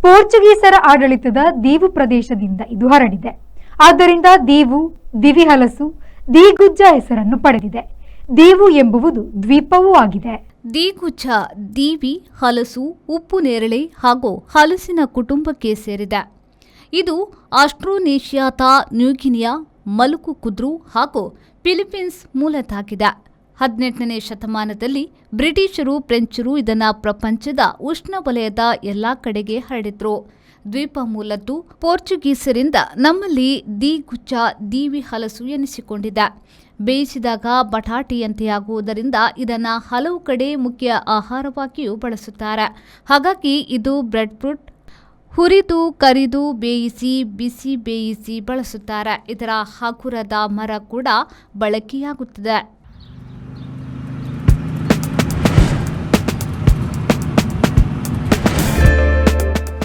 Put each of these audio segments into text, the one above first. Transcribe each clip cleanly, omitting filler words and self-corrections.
ಪೋರ್ಚುಗೀಸರ ಆಡಳಿತದ ದೀವು ಪ್ರದೇಶದಿಂದ ಇದು ಹರಡಿದೆ. ಆದ್ದರಿಂದ ದೀವು, ದಿವಿಹಲಸು, ದೀಗುಜ್ಜ ಹೆಸರನ್ನು ಪಡೆದಿದೆ. ದೀವು ಎಂಬುವುದು ದ್ವೀಪವೂ ಆಗಿದೆ. ದೀಗುಜ್ಜ ದೀವಿ, ಹಲಸು, ಉಪ್ಪು ನೇರಳೆ ಹಾಗೂ ಹಲಸಿನ ಕುಟುಂಬಕ್ಕೆ ಸೇರಿದೆ. ಇದು ಆಸ್ಟ್ರೋನೇಷಿಯಾದ ನ್ಯೂಗಿನಿಯಾ, ಮಲುಕು ಕುದ್ರು ಹಾಗೂ ಫಿಲಿಪೀನ್ಸ್ ಮೂಲದಾಗಿದೆ. 18ನೇ ಶತಮಾನದಲ್ಲಿ ಬ್ರಿಟಿಷರು, ಫ್ರೆಂಚರು ಇದನ್ನು ಪ್ರಪಂಚದ ಉಷ್ಣವಲಯದ ಎಲ್ಲಾ ಕಡೆಗೆ ಹರಡಿದ್ರು. ದ್ವೀಪ ಮೂಲದ್ದು ಪೋರ್ಚುಗೀಸರಿಂದ ನಮ್ಮಲ್ಲಿ ದೀಗುಜ್ಜ ದೀವಿ ಹಲಸು ಎನಿಸಿಕೊಂಡಿದೆ. ಬೇಯಿಸಿದಾಗ ಬಟಾಟೆಯಂತೆಯಾಗುವುದರಿಂದ ಇದನ್ನು ಹಲವು ಕಡೆ ಮುಖ್ಯ ಆಹಾರವಾಗಿಯೂ ಬಳಸುತ್ತಾರೆ. ಹಾಗಾಗಿ ಇದು ಬ್ರೆಡ್ ಫ್ರೂಟ್. ಹುರಿದು, ಕರಿದು, ಬೇಯಿಸಿ, ಬಿಸಿ ಬೇಯಿಸಿ ಬಳಸುತ್ತಾರೆ. ಇದರ ಹಗುರದ ಮರ ಕೂಡ ಬಳಕೆಯಾಗುತ್ತದೆ.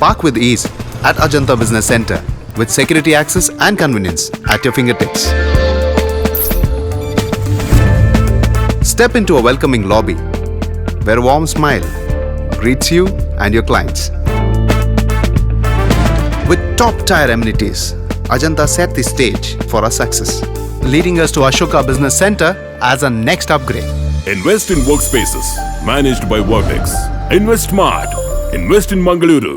Park with ease at Ajanta Business Center with security access and convenience at your fingertips. Step into a welcoming lobby where a warm smile greets you and your clients. With top-tier amenities, Ajanta set the stage for our success, leading us to Ashoka Business Center as a next upgrade. Invest in workspaces managed by Vertex. Invest smart. Invest in Mangaluru.